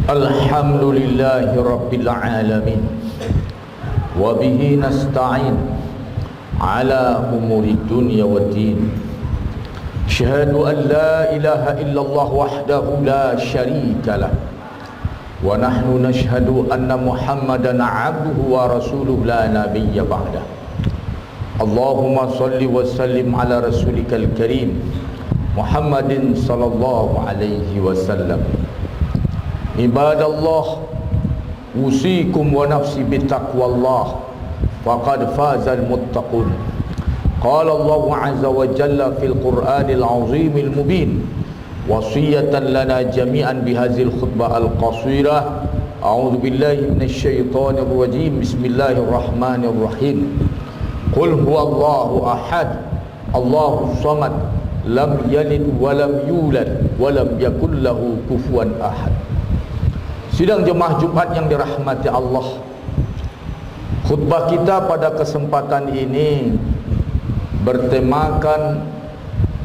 Alhamdulillahi Rabbil Alamin. Wabihi nasta'in ala umuri dunya wa din. Syahadu an la ilaha illallah wahdahu la syarika lah. Wa nahnu nashhadu anna Muhammadan abduhu wa rasuluh la nabiyya ba'dah. Allahumma salli wa sallim ala rasulikal karim Muhammadin sallallahu alaihi wasallam. Ibadallah, usikum wa nafsi bitaqwallah, faqad fazal muttaqun. Qala Allah azza wa jalla fil Qur'anil azimil mubin, wasiyatan lana jami'an bihazil khutbah al-qasirah. A'udzu billahi minasy syaithanir rajim. Bismillahirrahmanirrahim. Qul huwallahu ahad, Allahus samad, lam yalid wa lam yulad wa lam yakul lahu kufuwan ahad. Sidang jemaah Jumat yang dirahmati Allah, khutbah kita pada kesempatan ini bertemakan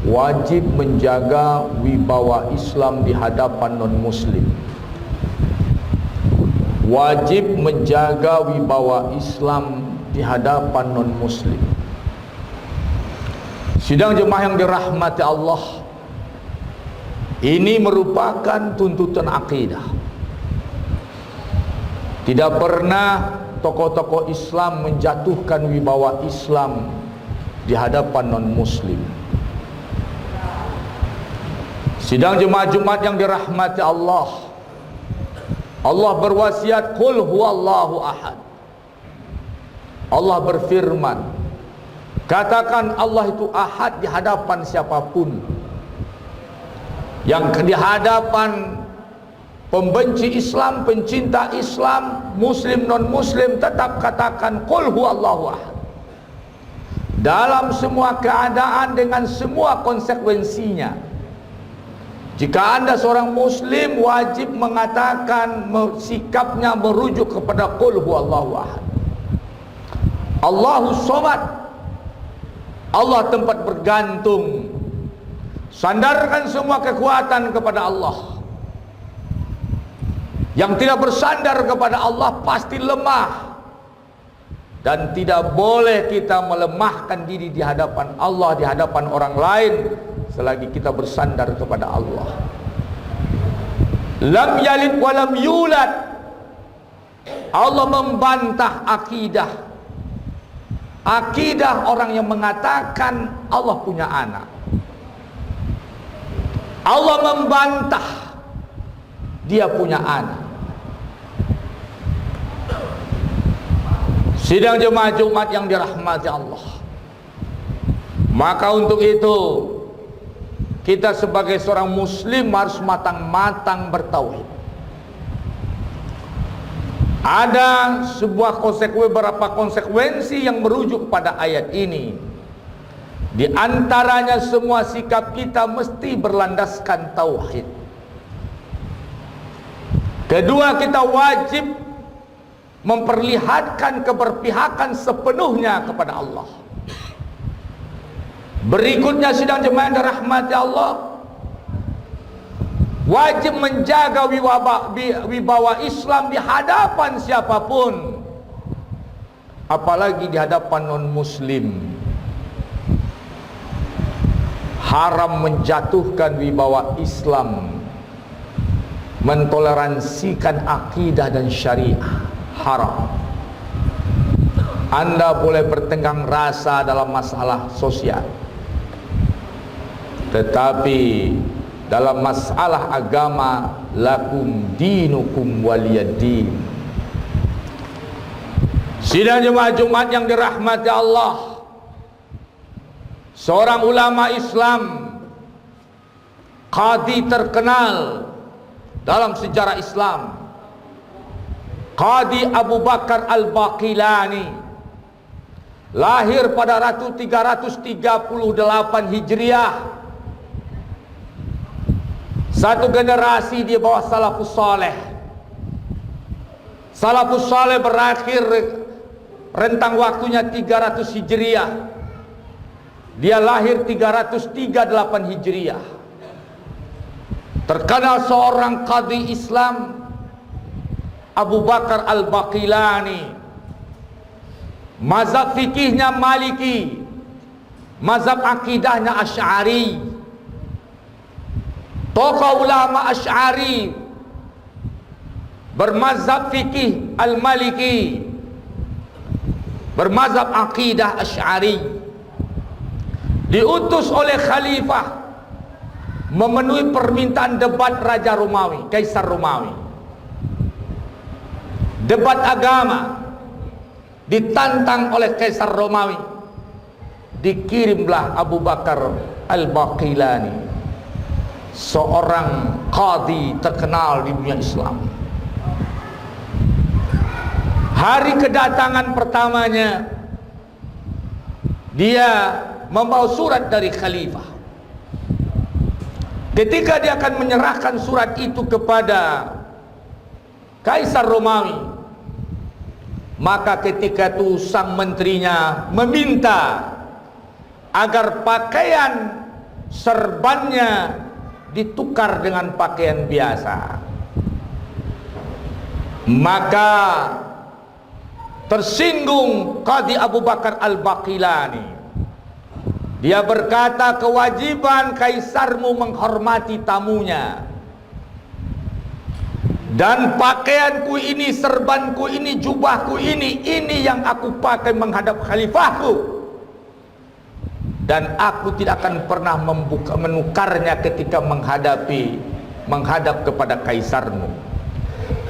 wajib menjaga wibawa Islam di hadapan non-muslim. Wajib menjaga wibawa Islam di hadapan non-muslim. Sidang jemaah yang dirahmati Allah, ini merupakan tuntutan akidah. Tidak pernah tokoh-tokoh Islam menjatuhkan wibawa Islam di hadapan non-muslim. Sidang jemaah Jumat yang dirahmati Allah, Allah berwasiat, qul huwallahu ahad. Allah berfirman, katakan Allah itu ahad di hadapan siapapun. Yang di hadapan pembenci Islam, pencinta Islam, muslim non-muslim, tetap katakan qul huwallahu ahad. Dalam semua keadaan dengan semua konsekuensinya. Jika Anda seorang muslim, wajib mengatakan, sikapnya merujuk kepada qul huwallahu ahad. Allahus samad, Allah tempat bergantung. Sandarkan semua kekuatan kepada Allah. Yang tidak bersandar kepada Allah pasti lemah. Dan tidak boleh kita melemahkan diri di hadapan Allah, di hadapan orang lain, selagi kita bersandar kepada Allah. Lam yalid wa lam yulad. Allah membantah akidah orang yang mengatakan Allah punya anak. Allah membantah dia punya anak. Sidang jemaah Jumat yang dirahmati Allah, maka untuk itu kita sebagai seorang muslim harus matang-matang bertauhid. Ada beberapa konsekuensi yang merujuk pada ayat ini. Di antaranya semua sikap kita mesti berlandaskan tauhid. Kedua, kita wajib memperlihatkan keberpihakan sepenuhnya kepada Allah. Berikutnya, sidang jemaah yang dirahmati Allah, wajib menjaga wibawa Islam di hadapan siapapun, apalagi di hadapan non-muslim. Haram menjatuhkan wibawa Islam, mentoleransikan akidah dan syariah. Haram. Anda boleh bertenggang rasa dalam masalah sosial, tetapi dalam masalah agama, lakum dinukum waliyadin. Sidang jemaah Jumat yang dirahmati Allah, seorang ulama Islam, qadhi terkenal dalam sejarah Islam, Qadhi Abu Bakar Al-Baqilani, lahir pada 338 Hijriah. Satu generasi di bawah salafus saleh. Salafus saleh berakhir rentang waktunya 300 Hijriah. Dia lahir 338 Hijriah. Terkenal seorang qadhi Islam, Abu Bakar Al-Baqilani, mazhab fikihnya Maliki, mazhab akidahnya Asy'ari. Tokoh ulama Asy'ari bermazhab fikih Al-Maliki, bermazhab akidah Asy'ari. Diutus oleh khalifah memenuhi permintaan debat Raja Romawi, Kaisar Romawi. Debat agama ditantang oleh Kaisar Romawi. Dikirimlah Abu Bakar Al-Baqilani, seorang qadhi terkenal di dunia Islam. Hari kedatangan pertamanya, dia membawa surat dari khalifah. Ketika dia akan menyerahkan surat itu kepada Kaisar Romawi, maka ketika itu sang menterinya meminta agar pakaian serbannya ditukar dengan pakaian biasa. Maka tersinggung Qadhi Abu Bakar Al-Baqilani. Dia berkata, kewajiban kaisarmu menghormati tamunya, dan pakaianku ini, serbanku ini, jubahku ini yang aku pakai menghadap khalifahku, dan aku tidak akan pernah menukarnya ketika menghadap kepada kaisarmu.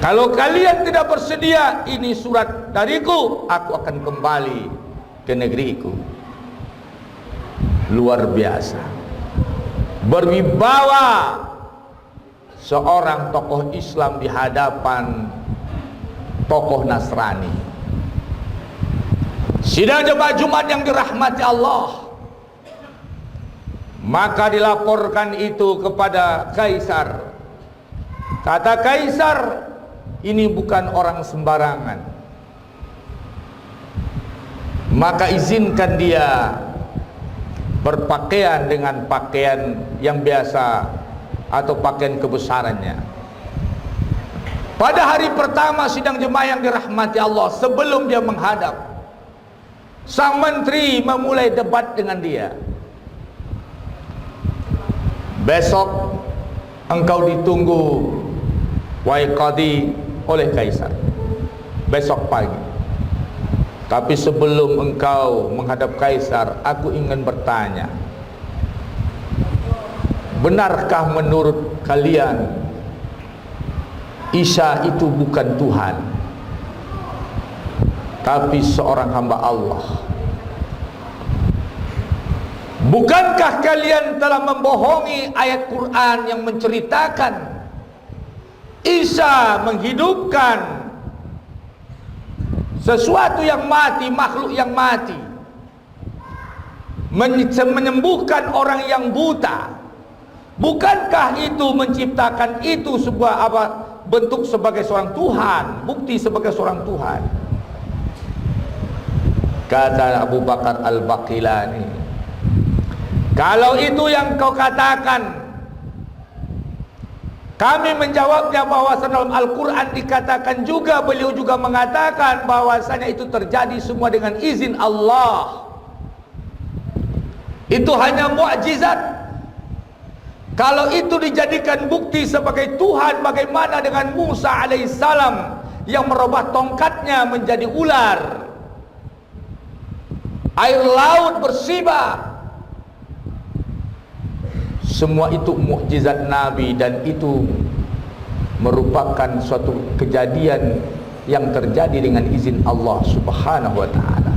Kalau kalian tidak bersedia, ini surat dariku, aku akan kembali ke negeriku. Luar biasa, berwibawa seorang tokoh Islam di hadapan tokoh Nasrani. Sidang jemaah Jumat yang dirahmati Allah, maka dilaporkan itu kepada kaisar. Kata kaisar, ini bukan orang sembarangan, maka izinkan dia berpakaian dengan pakaian yang biasa atau pakaian kebesarannya. Pada hari pertama sidang jemaah yang dirahmati Allah, sebelum dia menghadap, sang menteri memulai debat dengan dia. Besok engkau ditunggu, wahai qadhi, oleh kaisar, besok pagi. Tapi sebelum engkau menghadap kaisar, aku ingin bertanya, benarkah menurut kalian Isa itu bukan Tuhan, tapi seorang hamba Allah? Bukankah kalian telah membohongi ayat Quran yang menceritakan Isa menghidupkan sesuatu yang mati, makhluk yang mati, menyembuhkan orang yang buta? Bukankah itu menciptakan itu sebuah bentuk sebagai seorang Tuhan, bukti sebagai seorang Tuhan? Kata Abu Bakar Al-Baqilani, kalau itu yang kau katakan, kami menjawabnya bahwasanya dalam Al-Quran dikatakan juga, beliau juga mengatakan bahwasanya itu terjadi semua dengan izin Allah. Itu hanya mukjizat. Kalau itu dijadikan bukti sebagai Tuhan, bagaimana dengan Musa alaihissalam yang merubah tongkatnya menjadi ular, air laut bersibak? Semua itu mukjizat Nabi, dan itu merupakan suatu kejadian yang terjadi dengan izin Allah Subhanahu wa ta'ala.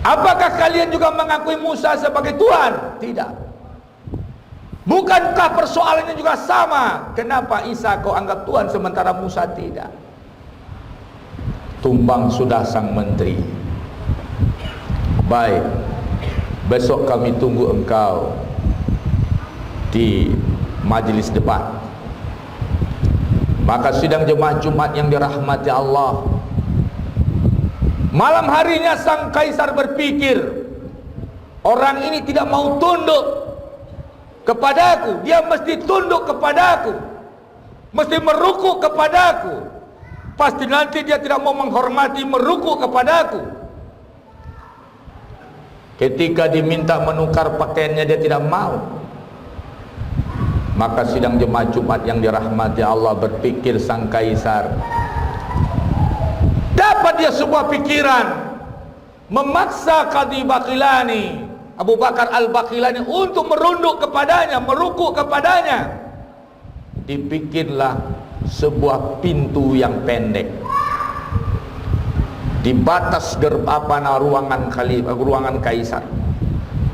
Apakah kalian juga mengakui Musa sebagai Tuhan? Tidak. Bukankah persoalannya juga sama? Kenapa Isa kau anggap Tuhan sementara Musa tidak? Tumbang sudah sang menteri. Baik, besok kami tunggu engkau di majelis debat. Maka sidang jemaah Jumat yang dirahmati Allah, malam harinya sang kaisar berpikir, orang ini tidak mau tunduk kepadaku, dia mesti tunduk kepadaku, mesti merukuk kepadaku. pasti nanti dia tidak mau menghormati, merukuk kepadaku. Ketika diminta menukar pakaiannya dia tidak mau. Maka sidang jemaah Jumat yang dirahmati Allah, berpikir sang kaisar, dapat dia sebuah pikiran, memaksa Qadhi Baqilani, Abu Bakar Al-Baqilani, untuk merunduk kepadanya, merukuk kepadanya. Dipikirlah sebuah pintu yang pendek di batas ruangan kaisar.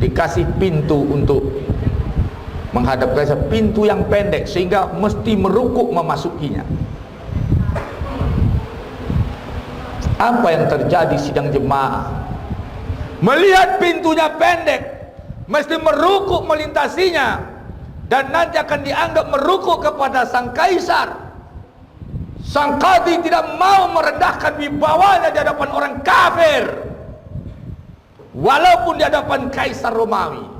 Dikasih pintu untuk menghadap kaisar, pintu yang pendek sehingga mesti merukuk memasukinya. Apa yang terjadi sidang jemaah? Melihat pintunya pendek, mesti merukuk melintasinya, dan nanti akan dianggap merukuk kepada sang kaisar. Sang qadhi tidak mau merendahkan wibawanya di hadapan orang kafir, walaupun di hadapan kaisar Romawi.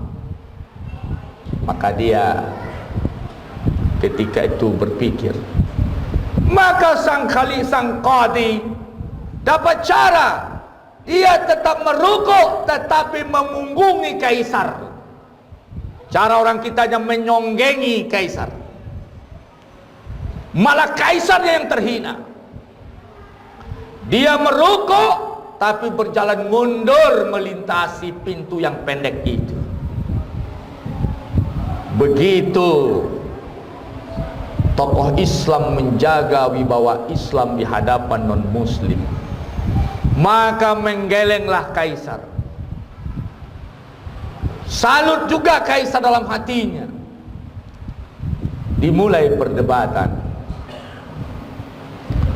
Maka dia ketika itu berpikir, maka sang qadhi dapat cara, dia tetap merukuk tetapi memunggungi kaisar. Cara orang kita yang menyonggengi kaisar, malah kaisarnya yang terhina. Dia merukuk tapi berjalan mundur melintasi pintu yang pendek itu. Begitu tokoh Islam menjaga wibawa Islam di hadapan non-muslim, maka menggelenglah kaisar. Salut juga kaisar dalam hatinya. Dimulai perdebatan.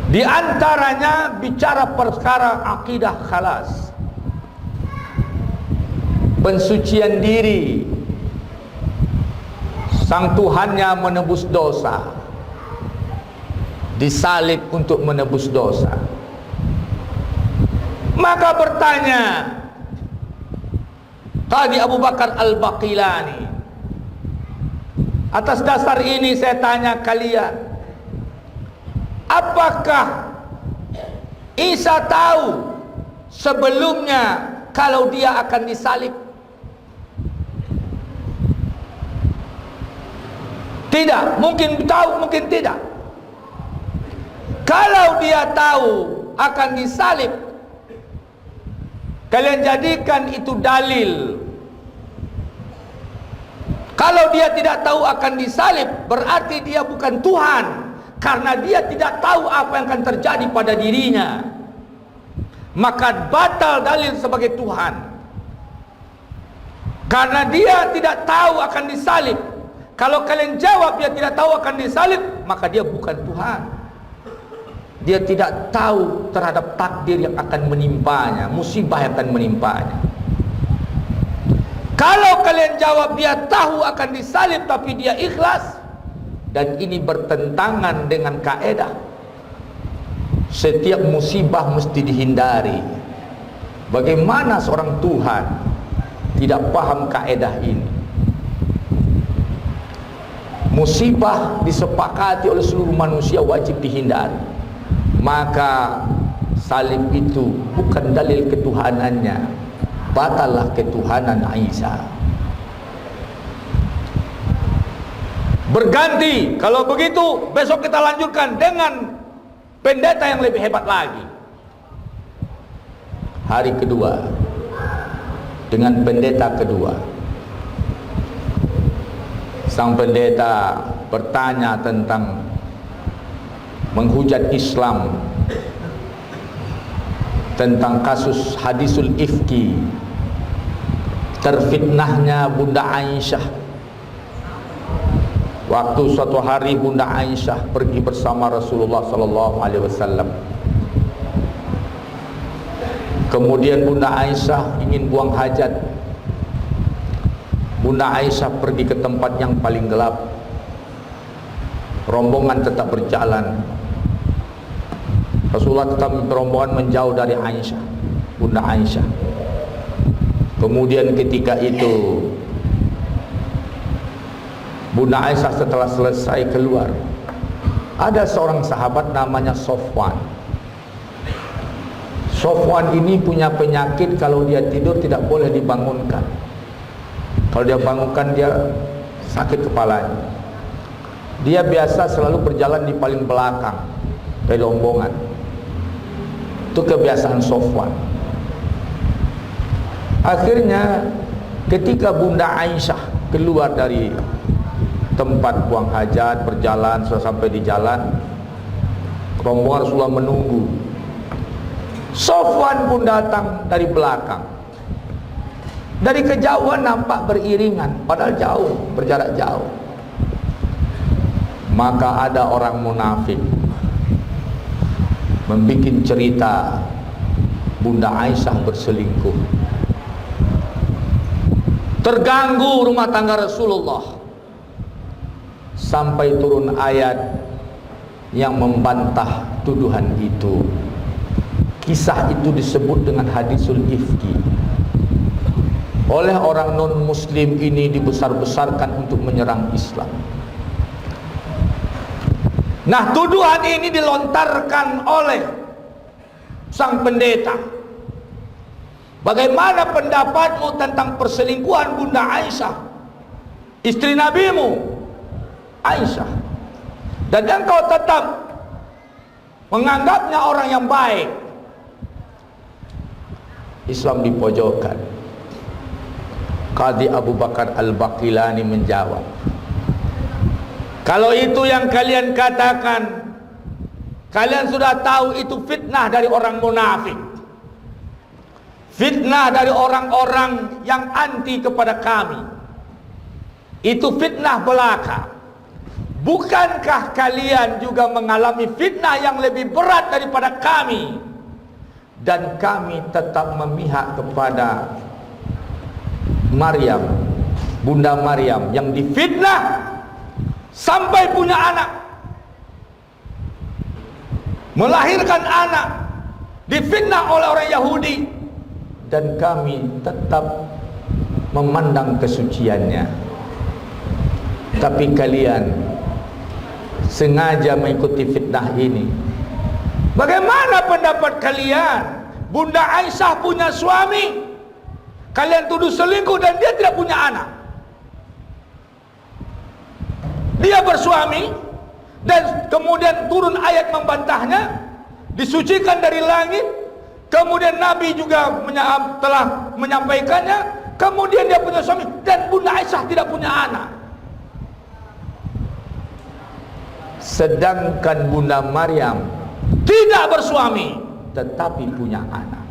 Di antaranya bicara perkara akidah khalas, pensucian diri, sang Tuhannya menebus dosa, disalib untuk menebus dosa. Maka bertanya Qadhi Abu Bakar Al-Baqilani, atas dasar ini saya tanya kalian, apakah Isa tahu sebelumnya kalau dia akan disalib? Tidak, mungkin tahu, mungkin tidak. Kalau dia tahu akan disalib, kalian jadikan itu dalil. Kalau dia tidak tahu akan disalib, berarti dia bukan Tuhan, karena dia tidak tahu apa yang akan terjadi pada dirinya. Maka batal dalil sebagai Tuhan. Karena dia tidak tahu akan disalib. Kalau kalian jawab dia tidak tahu akan disalib, maka dia bukan Tuhan. Dia tidak tahu terhadap takdir yang akan menimpanya, musibah yang akan menimpanya. Kalau kalian jawab dia tahu akan disalib tapi dia ikhlas, dan ini bertentangan dengan kaedah setiap musibah mesti dihindari. Bagaimana seorang Tuhan tidak paham kaedah ini? Musibah disepakati oleh seluruh manusia wajib dihindari. Maka salib itu bukan dalil ketuhanannya, batallah ketuhanan Isa. Berganti, kalau begitu besok kita lanjutkan dengan pendeta yang lebih hebat lagi. Hari kedua dengan pendeta kedua, sang pendeta bertanya tentang menghujat Islam, tentang kasus hadisul ifki, terfitnahnya Bunda Aisyah. Waktu suatu hari Bunda Aisyah pergi bersama Rasulullah SAW. Kemudian Bunda Aisyah ingin buang hajat. Bunda Aisyah pergi ke tempat yang paling gelap. Rombongan tetap berjalan. Rasulullah tetap rombongan menjauh dari Aisyah, Bunda Aisyah. Kemudian ketika itu Bunda Aisyah setelah selesai keluar, ada seorang sahabat namanya Sofwan. Sofwan ini punya penyakit, kalau dia tidur tidak boleh dibangunkan. Kalau dia bangunkan dia sakit kepalanya. Dia biasa selalu berjalan di paling belakang dari rombongan. Itu kebiasaan Sofwan. Akhirnya ketika Bunda Aisyah keluar dari tempat buang hajat, berjalan, sudah sampai di jalan, rombongan Rasulullah menunggu. Sofwan pun datang dari belakang. Dari kejauhan nampak beriringan, padahal jauh, berjarak jauh. Maka ada orang munafik membuat cerita Bunda Aisyah berselingkuh. Terganggu rumah tangga Rasulullah, sampai turun ayat yang membantah tuduhan itu. Kisah itu disebut dengan hadisul ifki. Oleh orang non muslim ini dibesar-besarkan untuk menyerang Islam. Nah, tuduhan ini dilontarkan oleh sang pendeta. Bagaimana pendapatmu tentang perselingkuhan Bunda Aisyah, istri nabimu Aisyah, dan engkau tetap menganggapnya orang yang baik? Islam dipojokkan. Qadhi Abu Bakar Al-Baqilani menjawab, kalau itu yang kalian katakan, kalian sudah tahu itu fitnah dari orang munafik, fitnah dari orang-orang yang anti kepada kami. Itu fitnah belaka. Bukankah kalian juga mengalami fitnah yang lebih berat daripada kami? Dan kami tetap memihak kepada Maryam, Bunda Maryam yang difitnah sampai punya anak, melahirkan anak, difitnah oleh orang Yahudi, dan kami tetap memandang kesuciannya. Tapi kalian sengaja mengikuti fitnah ini. Bagaimana pendapat kalian? Bunda Aisyah punya suami, kalian tuduh selingkuh, dan dia tidak punya anak. Dia bersuami, dan kemudian turun ayat membantahnya, disucikan dari langit. Kemudian Nabi juga telah menyampaikannya. Kemudian dia punya suami, dan Bunda Aisyah tidak punya anak. Sedangkan Bunda Maryam tidak bersuami, tetapi punya anak.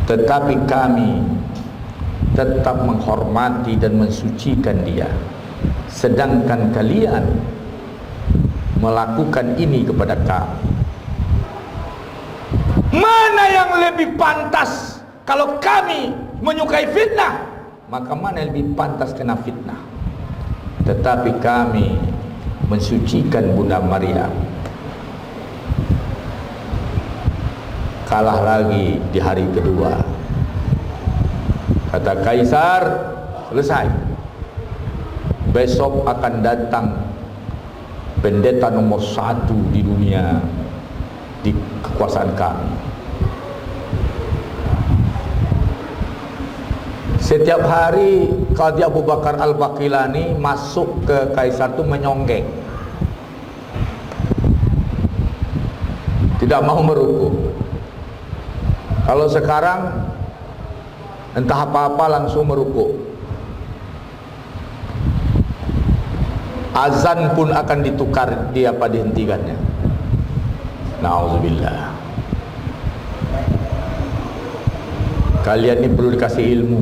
Tetapi kami tetap menghormati dan mensucikan dia, sedangkan kalian melakukan ini kepada kami. Mana yang lebih pantas? Kalau kami menyukai fitnah, maka mana yang lebih pantas kena fitnah? Tetapi kami mensucikan Bunda Maryam. Kalah lagi di hari kedua. Kata Kaisar, selesai. Besok akan datang pendeta nomor 1 di dunia di kekuasaan kami. Setiap hari Qadhi Abu Bakar Al-Baqilani masuk ke Kaisar itu menyonggeng, tidak mau merukuk. Kalau sekarang entah apa-apa langsung merukuk. Azan pun akan ditukar, dihentikannya. Nauzubillah. Kalian ini perlu dikasih ilmu.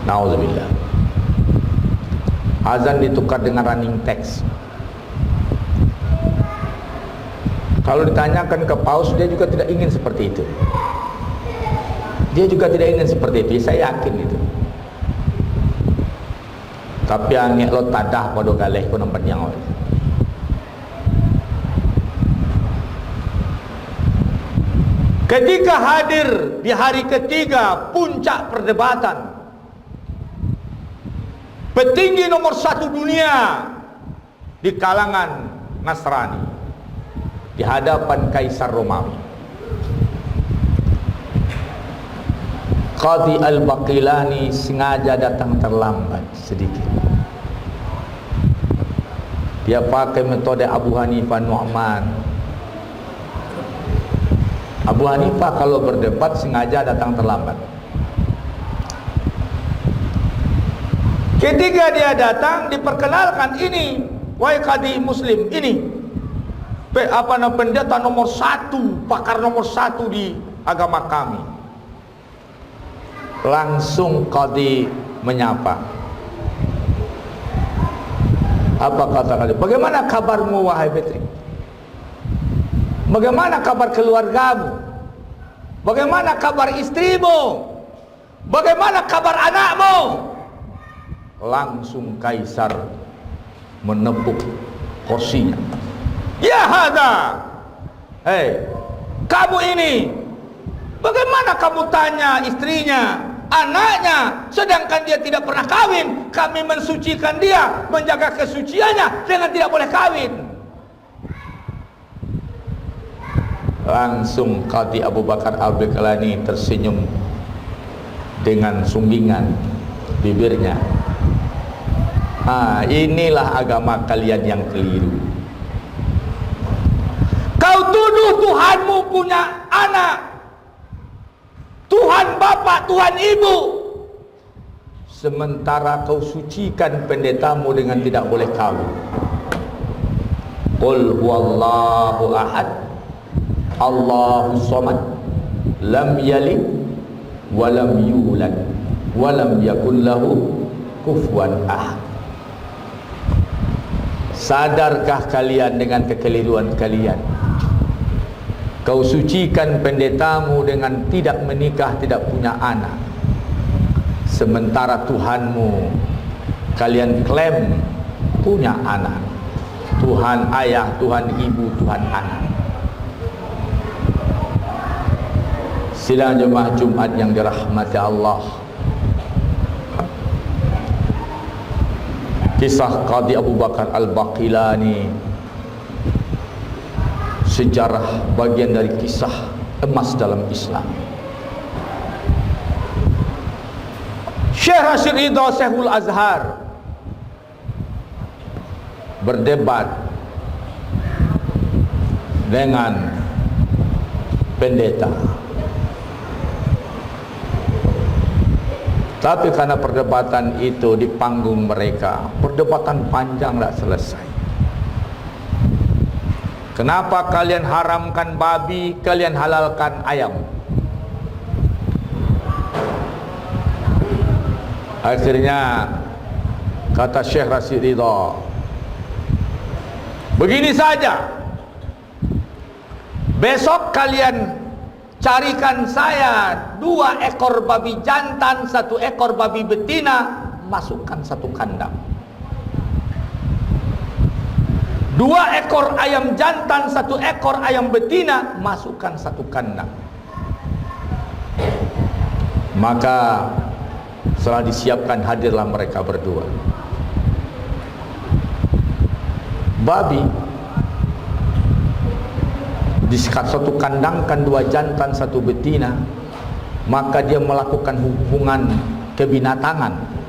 Nauzubillah. Azan ditukar dengan running text. Kalau ditanyakan ke paus, dia juga tidak ingin seperti itu. Dia juga tidak ingin seperti itu, saya yakin itu. Tapi angin lo tadah pada galeh ko nampak yang oleh. Ketika hadir di hari ketiga puncak perdebatan, petinggi nomor satu dunia di kalangan Nasrani, di hadapan Kaisar Romawi. Qadhi al-Baqilani sengaja datang terlambat sedikit. Dia pakai metode Abu Hanifah Nu'man. Abu Hanifah kalau berdebat sengaja datang terlambat. Ketika dia datang, diperkenalkan, ini wahai Qadhi Muslim, ini pendeta nomor satu, pakar nomor satu di agama kami. Langsung Qadhi menyapa. Apa kata Qadhi? Bagaimana kabarmu wahai Petri? Bagaimana kabar keluargamu? Bagaimana kabar istrimu? Bagaimana kabar anakmu? Langsung Kaisar menepuk kursinya. Ya hada, hei kamu ini, bagaimana kamu tanya istrinya, anaknya, sedangkan dia tidak pernah kawin? Kami mensucikan dia, menjaga kesuciannya dengan tidak boleh kawin. Langsung Qadhi Abu Bakar Al-Baqilani tersenyum dengan sumbangan bibirnya. Inilah agama kalian yang keliru. Kau tuduh Tuhanmu punya anak, Tuhan bapak, Tuhan ibu, sementara kau sucikan pendetamu dengan tidak boleh kawin. Qul huwallahu ahad, Allahus samad, lam yalid wa lam yulad wa lam yakul lahu kufuwan ahad. Sadarkah kalian dengan kekeliruan kalian? Kau sucikan pendetamu dengan tidak menikah, tidak punya anak, sementara Tuhanmu kalian klaim punya anak. Tuhan ayah, Tuhan ibu, Tuhan anak. Sidang jemaah Jumat yang dirahmati Allah, kisah Qadhi Abu Bakar Al-Baqilani sejarah bagian dari kisah emas dalam Islam. Syekh Rashid Ridha Syekhul Azhar berdebat dengan pendeta, tapi karena perdebatan itu di panggung mereka, perdebatan panjang tak selesai. Kenapa kalian haramkan babi, kalian halalkan ayam? Akhirnya kata Syekh Rashid Ridha, begini saja, besok kalian carikan saya 2 ekor babi jantan, 1 ekor babi betina, masukkan satu kandang. 2 ekor ayam jantan, 1 ekor ayam betina, masukkan satu kandang. Maka setelah disiapkan, hadirlah mereka berdua. Babi di satu kandang kan 2 jantan 1 betina, maka dia melakukan hubungan kebinatangan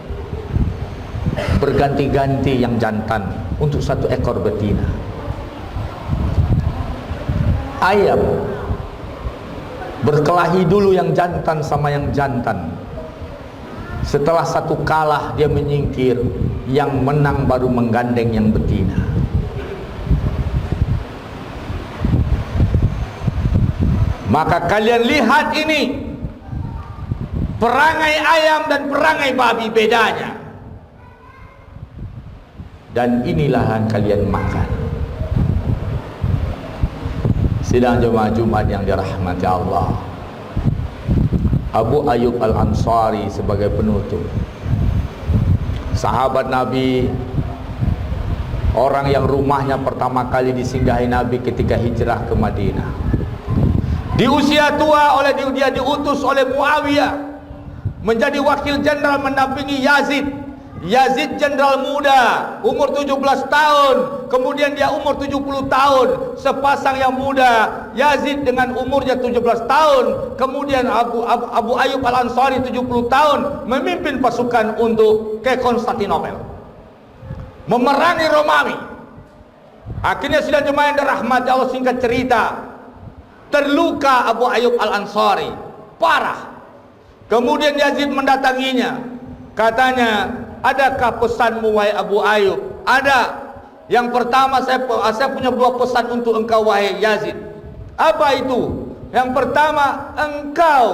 berganti-ganti yang jantan untuk 1 ekor betina. Ayam berkelahi dulu yang jantan sama yang jantan. Setelah satu kalah dia menyingkir, yang menang baru menggandeng yang betina. Maka kalian lihat ini, perangai ayam dan perangai babi bedanya. Dan inilah yang kalian makan. Sidang jemaah Jumat yang dirahmati Allah, Abu Ayyub Al-Ansari sebagai penutup, sahabat Nabi, orang yang rumahnya pertama kali disinggahi Nabi ketika hijrah ke Madinah. Di usia tua dia diutus oleh Muawiyah menjadi wakil jenderal mendampingi Yazid Yazid jenderal muda, umur 17 tahun, kemudian dia umur 70 tahun, sepasang yang muda. Yazid dengan umurnya 17 tahun, kemudian Abu Ayyub Al-Ansari 70 tahun, memimpin pasukan untuk ke Konstantinopel, memerangi Romawi. Akhirnya sidang jemaah yang dirahmati Allah, singkat cerita, terluka Abu Ayyub Al-Ansari parah. Kemudian Yazid mendatanginya, katanya, adakah pesanmu wahai Abu Ayyub? Ada. Yang pertama, saya punya dua pesan untuk engkau wahai Yazid. Apa itu? Yang pertama, engkau,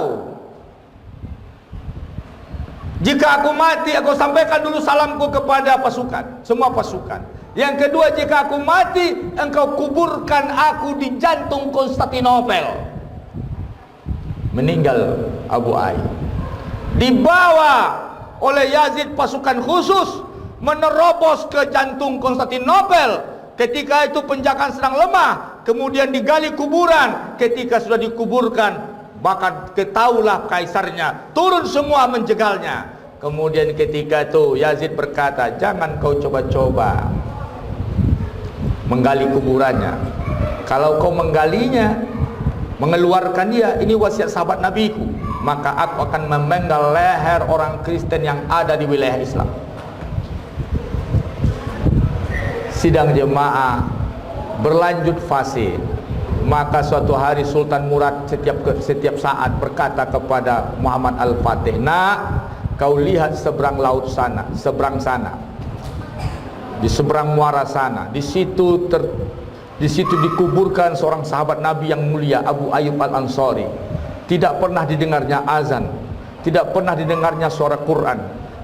jika aku mati, aku sampaikan dulu salamku kepada pasukan, semua pasukan. Yang kedua, jika aku mati, engkau kuburkan aku di jantung Konstantinopel. Meninggal Abu Ayyub, dibawa oleh Yazid pasukan khusus, menerobos ke jantung Konstantinopel. Ketika itu penjagaan sedang lemah, kemudian digali kuburan. Ketika sudah dikuburkan, maka ketahuilah kaisarnya, turun semua menjegalnya. Kemudian ketika itu Yazid berkata, jangan kau coba-coba menggali kuburannya. Kalau kau menggalinya, mengeluarkan dia, ini wasiat sahabat nabiku, maka aku akan memenggal leher orang Kristen yang ada di wilayah Islam. Sidang jemaah berlanjut fase. Maka suatu hari Sultan Murad setiap saat berkata kepada Muhammad Al-Fatih, nak, kau lihat seberang laut sana, seberang sana, di seberang muara sana, di situ dikuburkan seorang sahabat Nabi yang mulia, Abu Ayyub Al-Ansari. Tidak pernah didengarnya azan, tidak pernah didengarnya suara Quran.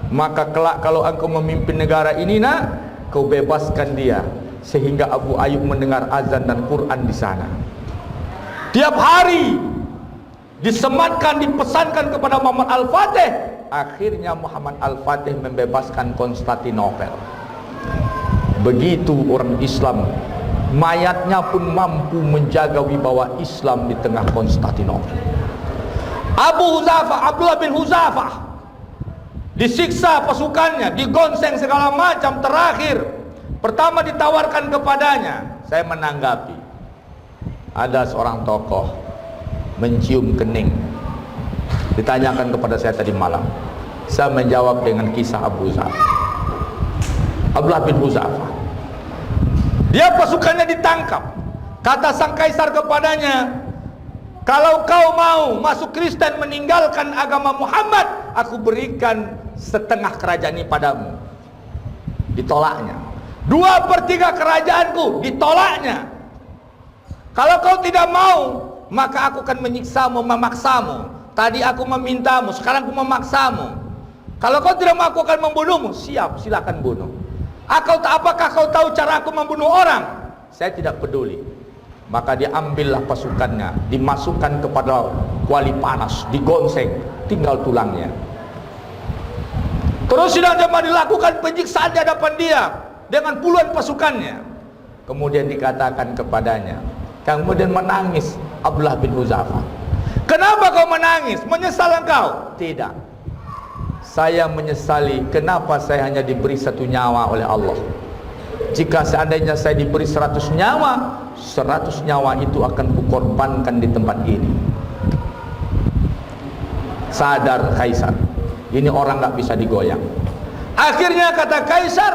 Maka kelak kalau engkau memimpin negara ini, nak, kau bebaskan dia, sehingga Abu Ayyub mendengar azan dan Quran di sana. Tiap hari disematkan, dipesankan kepada Muhammad Al-Fatih. Akhirnya Muhammad Al-Fatih membebaskan Konstantinopel. Begitu orang Islam, mayatnya pun mampu menjaga wibawa Islam di tengah Konstantinopel. Abdullah bin Huzafah disiksa pasukannya, digonseng segala macam. Terakhir, pertama ditawarkan kepadanya, saya menanggapi, ada seorang tokoh mencium kening. Ditanyakan kepada saya tadi malam, saya menjawab dengan kisah Abdullah bin Huzafah. Dia pasukannya ditangkap. Kata sang kaisar kepadanya, kalau kau mau masuk Kristen, meninggalkan agama Muhammad, aku berikan setengah kerajaan ini padamu. Ditolaknya. 2/3 kerajaanku, ditolaknya. Kalau kau tidak mau, maka aku akan menyiksamu, memaksamu. Tadi aku memintamu, sekarang aku memaksamu. Kalau kau tidak mau, aku akan membunuhmu. Siap, silakan bunuh. Apakah kau tahu cara aku membunuh orang? Saya tidak peduli. Maka diambillah pasukannya, dimasukkan kepada kuali panas, digonseng, tinggal tulangnya. Terus sidang jemaah dilakukan penyiksaan di hadapan dia dengan puluhan pasukannya. Kemudian dikatakan kepadanya, kemudian menangis Abdullah bin Huzafah. Kenapa kau menangis? Menyesal engkau? Tidak. Saya menyesali kenapa saya hanya diberi 1 nyawa oleh Allah. Jika seandainya saya diberi 100 nyawa, 100 nyawa itu akan kukorbankan di tempat ini. Sadar kaisar, ini orang gak bisa digoyang. Akhirnya kata kaisar,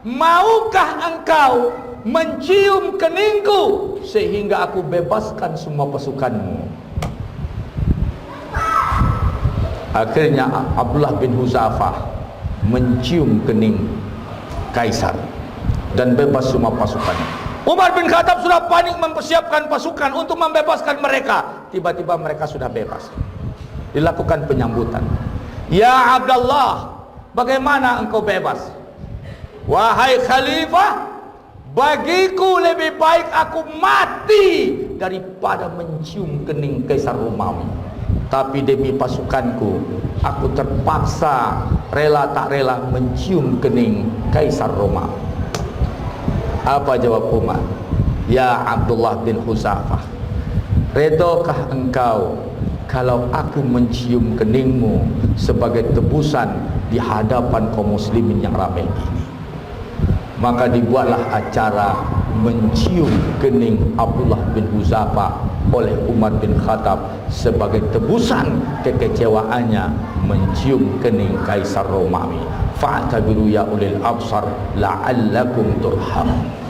maukah engkau mencium keningku sehingga aku bebaskan semua pasukanmu? Akhirnya Abdullah bin Huzafah mencium kening kaisar dan bebas semua pasukannya. Umar bin Khattab sudah panik mempersiapkan pasukan untuk membebaskan mereka. Tiba-tiba mereka sudah bebas. Dilakukan penyambutan. Ya Abdullah, bagaimana engkau bebas? Wahai khalifah, bagiku lebih baik aku mati daripada mencium kening kaisar Romawi. Tapi demi pasukanku, aku terpaksa rela tak rela mencium kening kaisar Romawi. Apa jawab Umar? Ya Abdullah bin Huzafah, redokah engkau kalau aku mencium keningmu sebagai tebusan di hadapan kaum muslimin yang ramai ini. Maka dibuatlah acara mencium kening Abdullah bin Huzafa oleh Umar bin Khattab sebagai tebusan kekecewaannya mencium kening Kaisar Romawi. Fa'tabiru ya ulil absar la'allakum turhamun.